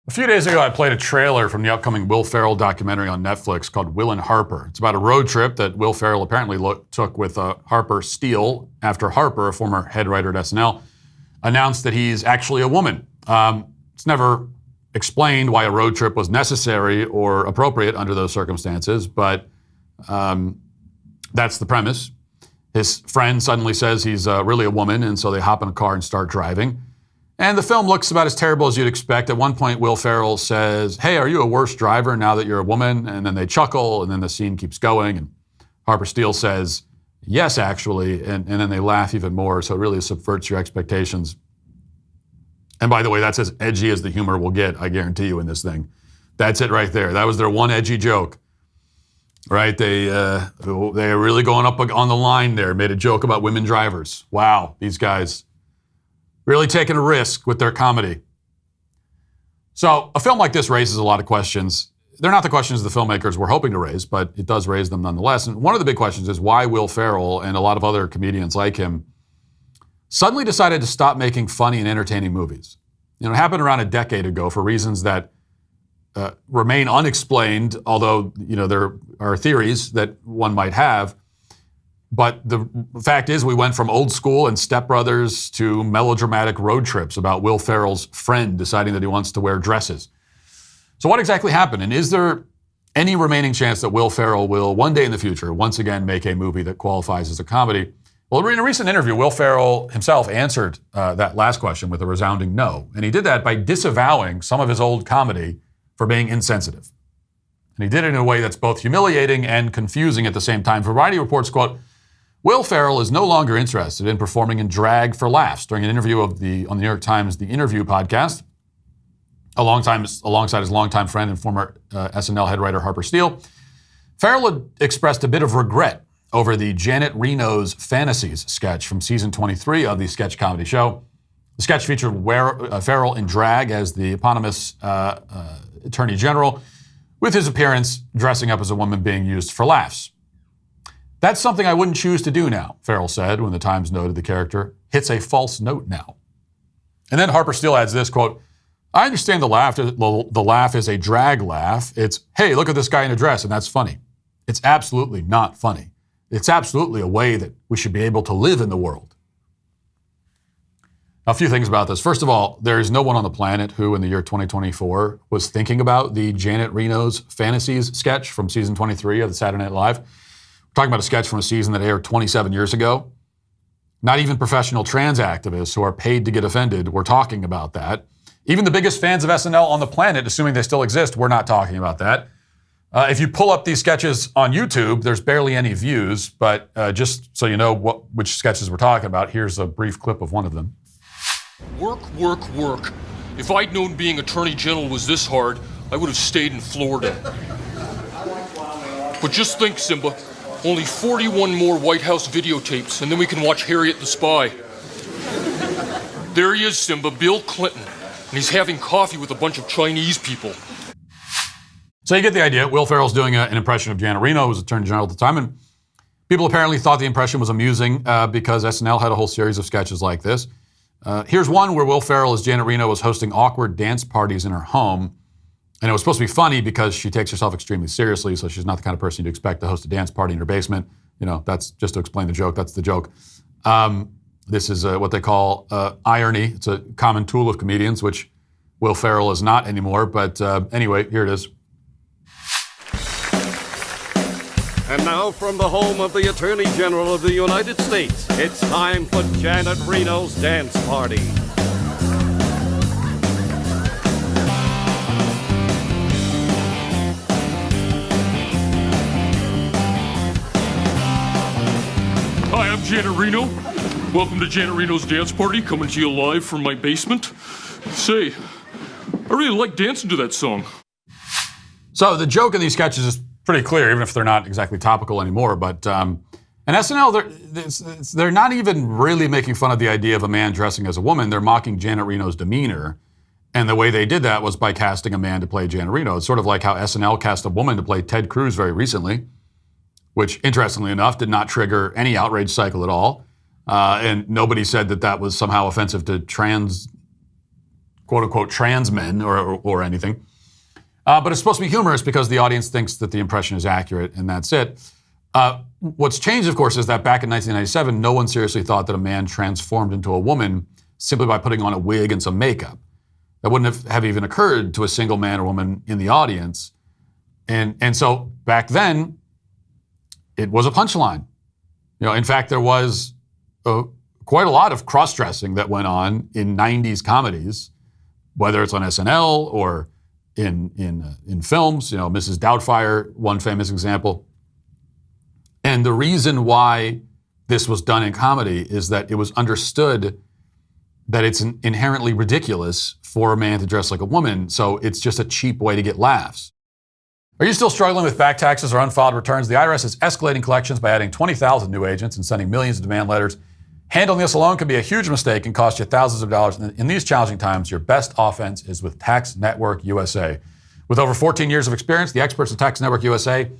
A few days ago, I played a trailer from the upcoming Will Ferrell documentary on Netflix called Will and Harper. It's about a road trip that Will Ferrell apparently took with Harper Steele after Harper, a former head writer at SNL, announced that he's actually a woman. It's never explained why a road trip was necessary or appropriate under those circumstances, but that's the premise. His friend suddenly says he's really a woman, and so they hop in a car and start driving. And the film looks about as terrible as you'd expect. At one point, Will Ferrell says, "Hey, are you a worse driver now that you're a woman?" And then they chuckle, and then the scene keeps going. And Harper Steele says, "Yes, actually." And then they laugh even more, so it really subverts your expectations. And by the way, that's as edgy as the humor will get, I guarantee you, in this thing. That's it right there. That was their one edgy joke. Right? They're really going up on the line there, made a joke about women drivers. Wow, these guys really taking a risk with their comedy. So a film like this raises a lot of questions. They're not the questions the filmmakers were hoping to raise, but it does raise them nonetheless. And one of the big questions is why Will Ferrell and a lot of other comedians like him suddenly decided to stop making funny and entertaining movies. You know, it happened around a decade ago for reasons that remain unexplained, although, you know, there are theories that one might have. But the fact is, we went from old school and Step Brothers to melodramatic road trips about Will Ferrell's friend deciding that he wants to wear dresses. So what exactly happened? And is there any remaining chance that Will Ferrell will one day in the future once again make a movie that qualifies as a comedy? Well, in a recent interview, Will Ferrell himself answered that last question with a resounding no. And he did that by disavowing some of his old comedy for being insensitive. And he did it in a way that's both humiliating and confusing at the same time. Variety reports, quote, Will Ferrell is no longer interested in performing in drag for laughs. During an interview on the New York Times The Interview podcast, alongside his longtime friend and former SNL head writer Harper Steele, Ferrell had expressed a bit of regret over the Janet Reno's Fantasies sketch from season 23 of the sketch comedy show. The sketch featured Ferrell in drag as the eponymous Attorney General, with his appearance dressing up as a woman being used for laughs. That's something I wouldn't choose to do now, Ferrell said when the Times noted the character hits a false note now. And then Harper Steele adds this, quote, I understand the laugh is a drag laugh. It's, hey, look at this guy in a dress, and that's funny. It's absolutely not funny. It's absolutely a way that we should be able to live in the world. A few things about this. First of all, there is no one on the planet who in the year 2024 was thinking about the Janet Reno's Fantasies sketch from season 23 of the Saturday Night Live. We're talking about a sketch from a season that aired 27 years ago. Not even professional trans activists who are paid to get offended were talking about that. Even the biggest fans of SNL on the planet, assuming they still exist, we're not talking about that. If you pull up these sketches on YouTube, there's barely any views, but just so you know which sketches we're talking about, here's a brief clip of one of them. Work, work, work. If I'd known being Attorney General was this hard, I would have stayed in Florida. But just think, Simba, only 41 more White House videotapes, and then we can watch Harriet the Spy. There he is, Simba, Bill Clinton, and he's having coffee with a bunch of Chinese people. So you get the idea. Will Ferrell's doing an impression of Janet Reno, who was Attorney General at the time, and people apparently thought the impression was amusing because SNL had a whole series of sketches like this. Here's one where Will Ferrell as Janet Reno was hosting awkward dance parties in her home. And it was supposed to be funny because she takes herself extremely seriously, so she's not the kind of person you'd expect to host a dance party in her basement. You know, that's just to explain the joke. That's the joke. This is what they call irony. It's a common tool of comedians, which Will Ferrell is not anymore. But anyway, here it is. And now from the home of the Attorney General of the United States, it's time for Janet Reno's Dance Party. Hi, I'm Janet Reno. Welcome to Janet Reno's Dance Party, coming to you live from my basement. Say, I really like dancing to that song. So the joke in these sketches is pretty clear, even if they're not exactly topical anymore. But and SNL, they're not even really making fun of the idea of a man dressing as a woman. They're mocking Janet Reno's demeanor. And the way they did that was by casting a man to play Janet Reno. It's sort of like how SNL cast a woman to play Ted Cruz very recently, which, interestingly enough, did not trigger any outrage cycle at all. And nobody said that that was somehow offensive to trans quote-unquote trans men or anything. But it's supposed to be humorous because the audience thinks that the impression is accurate, and that's it. What's changed, of course, is that back in 1997, no one seriously thought that a man transformed into a woman simply by putting on a wig and some makeup. That wouldn't have even occurred to a single man or woman in the audience. And so back then, it was a punchline. In fact, there was quite a lot of cross-dressing that went on in 90s comedies, whether it's on SNL or in films. Mrs. Doubtfire, one famous example. And the reason why this was done in comedy is that it was understood that it's inherently ridiculous for a man to dress like a woman, so it's just a cheap way to get laughs. Are you still struggling with back taxes or unfiled returns? The IRS is escalating collections by adding 20,000 new agents and sending millions of demand letters. Handling this alone can be a huge mistake and cost you thousands of dollars. In these challenging times, your best offense is with Tax Network USA. With over 14 years of experience, the experts at Tax Network USA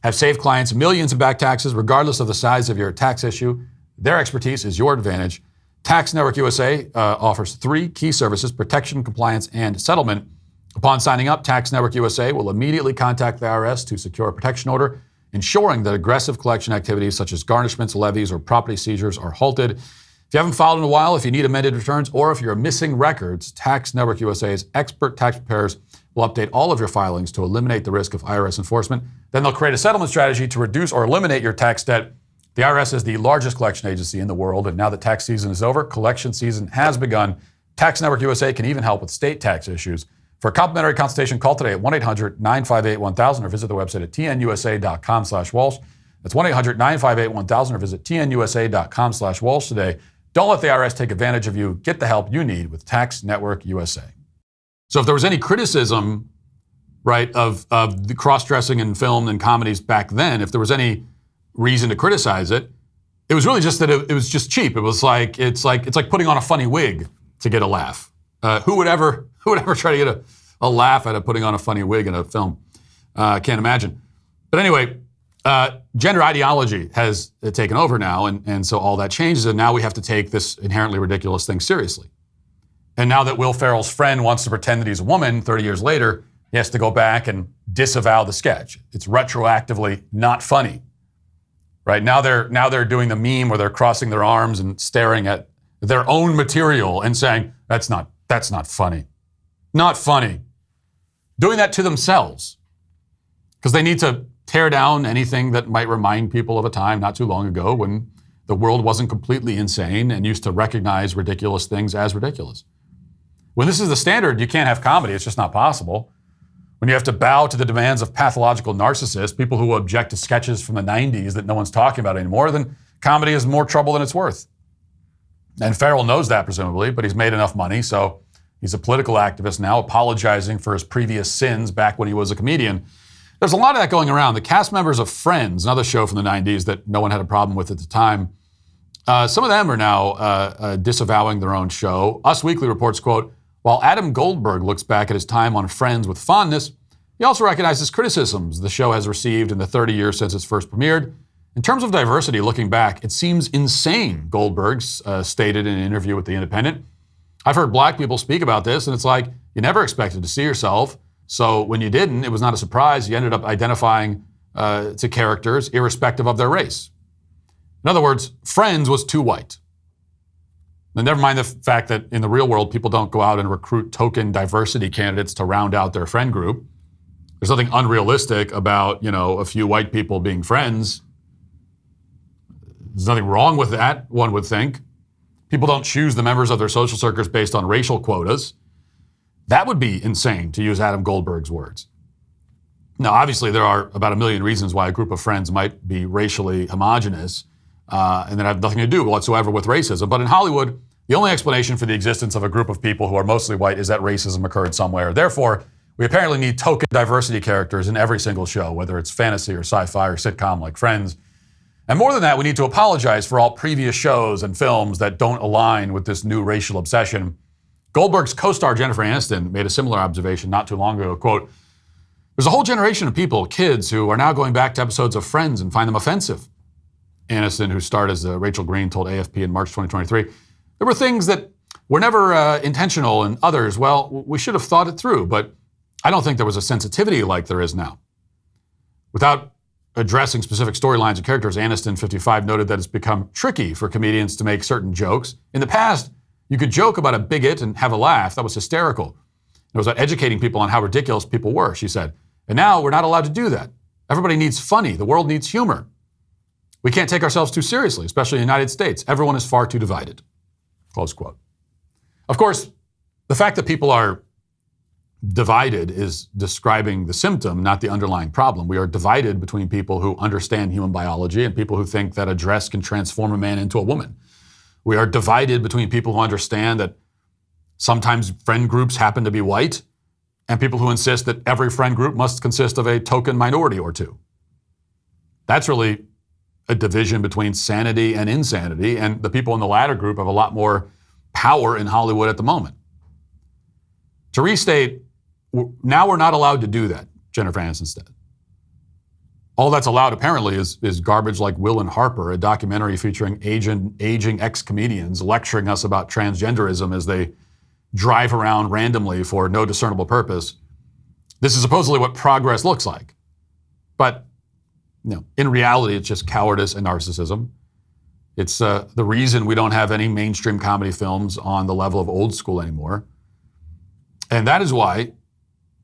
have saved clients millions in back taxes, regardless of the size of your tax issue. Their expertise is your advantage. Tax Network USA offers 3 key services: protection, compliance, and settlement. Upon signing up, Tax Network USA will immediately contact the IRS to secure a protection order, ensuring that aggressive collection activities such as garnishments, levies, or property seizures are halted. If you haven't filed in a while, if you need amended returns, or if you're missing records, Tax Network USA's expert tax preparers will update all of your filings to eliminate the risk of IRS enforcement. Then they'll create a settlement strategy to reduce or eliminate your tax debt. The IRS is the largest collection agency in the world, and now that tax season is over, collection season has begun. Tax Network USA can even help with state tax issues. For a complimentary consultation, call today at 1-800-958-1000 or visit the website at tnusa.com/Walsh. That's 1-800-958-1000 or visit tnusa.com/Walsh today. Don't let the IRS take advantage of you. Get the help you need with Tax Network USA. So if there was any criticism, right, of the cross-dressing in film and comedies back then, if there was any reason to criticize it, it was really just that it was just cheap. It was like it's like putting on a funny wig to get a laugh. Who would ever try to get a laugh out of putting on a funny wig in a film? Can't imagine. But anyway, gender ideology has taken over now, and so all that changes, and now we have to take this inherently ridiculous thing seriously. And now that Will Ferrell's friend wants to pretend that he's a woman 30 years later, he has to go back and disavow the sketch. It's retroactively not funny. Right? Now they're doing the meme where they're crossing their arms and staring at their own material and saying, that's not funny. Not funny. Doing that to themselves. Because they need to tear down anything that might remind people of a time not too long ago when the world wasn't completely insane and used to recognize ridiculous things as ridiculous. When this is the standard, you can't have comedy. It's just not possible. When you have to bow to the demands of pathological narcissists, people who object to sketches from the 90s that no one's talking about anymore, then comedy is more trouble than it's worth. And Ferrell knows that, presumably, but he's made enough money, so he's a political activist now, apologizing for his previous sins back when he was a comedian. There's a lot of that going around. The cast members of Friends, another show from the 90s that no one had a problem with at the time, some of them are now disavowing their own show. Us Weekly reports, quote, while Adam Goldberg looks back at his time on Friends with fondness, he also recognizes criticisms the show has received in the 30 years since its first premiered. In terms of diversity, looking back, it seems insane, Goldberg stated in an interview with The Independent. I've heard black people speak about this, and it's like, you never expected to see yourself. So when you didn't, it was not a surprise. You ended up identifying to characters irrespective of their race. In other words, Friends was too white. And never mind the fact that in the real world, people don't go out and recruit token diversity candidates to round out their friend group. There's nothing unrealistic about, a few white people being friends. There's nothing wrong with that, one would think. People don't choose the members of their social circles based on racial quotas. That would be insane, to use Adam Goldberg's words. Now, obviously, there are about a million reasons why a group of friends might be racially homogenous, and that have nothing to do whatsoever with racism. But in Hollywood, the only explanation for the existence of a group of people who are mostly white is that racism occurred somewhere. Therefore, we apparently need token diversity characters in every single show, whether it's fantasy or sci-fi or sitcom like Friends. And more than that, we need to apologize for all previous shows and films that don't align with this new racial obsession. Goldberg's co-star Jennifer Aniston made a similar observation not too long ago, quote, there's a whole generation of people, kids, who are now going back to episodes of Friends and find them offensive. Aniston, who starred as Rachel Green, told AFP in March 2023, there were things that were never intentional, and others, well, we should have thought it through, but I don't think there was a sensitivity like there is now. Without addressing specific storylines and characters, Aniston, 55, noted that it's become tricky for comedians to make certain jokes. In the past, you could joke about a bigot and have a laugh. That was hysterical. It was about educating people on how ridiculous people were, she said. And now we're not allowed to do that. Everybody needs funny. The world needs humor. We can't take ourselves too seriously, especially in the United States. Everyone is far too divided. Close quote. Of course, the fact that people are divided is describing the symptom, not the underlying problem. We are divided between people who understand human biology and people who think that a dress can transform a man into a woman. We are divided between people who understand that sometimes friend groups happen to be white and people who insist that every friend group must consist of a token minority or two. That's really a division between sanity and insanity, and the people in the latter group have a lot more power in Hollywood at the moment. To restate, now we're not allowed to do that, Jennifer Aniston said. All that's allowed, apparently, is garbage like Will and Harper, a documentary featuring aging ex-comedians lecturing us about transgenderism as they drive around randomly for no discernible purpose. This is supposedly what progress looks like. But in reality, it's just cowardice and narcissism. It's the reason we don't have any mainstream comedy films on the level of Old School anymore. And that is why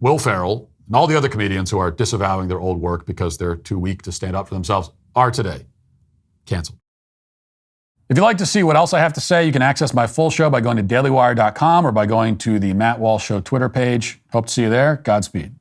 Will Ferrell and all the other comedians who are disavowing their old work because they're too weak to stand up for themselves are today canceled. If you'd like to see what else I have to say, you can access my full show by going to dailywire.com or by going to the Matt Walsh Show Twitter page. Hope to see you there. Godspeed.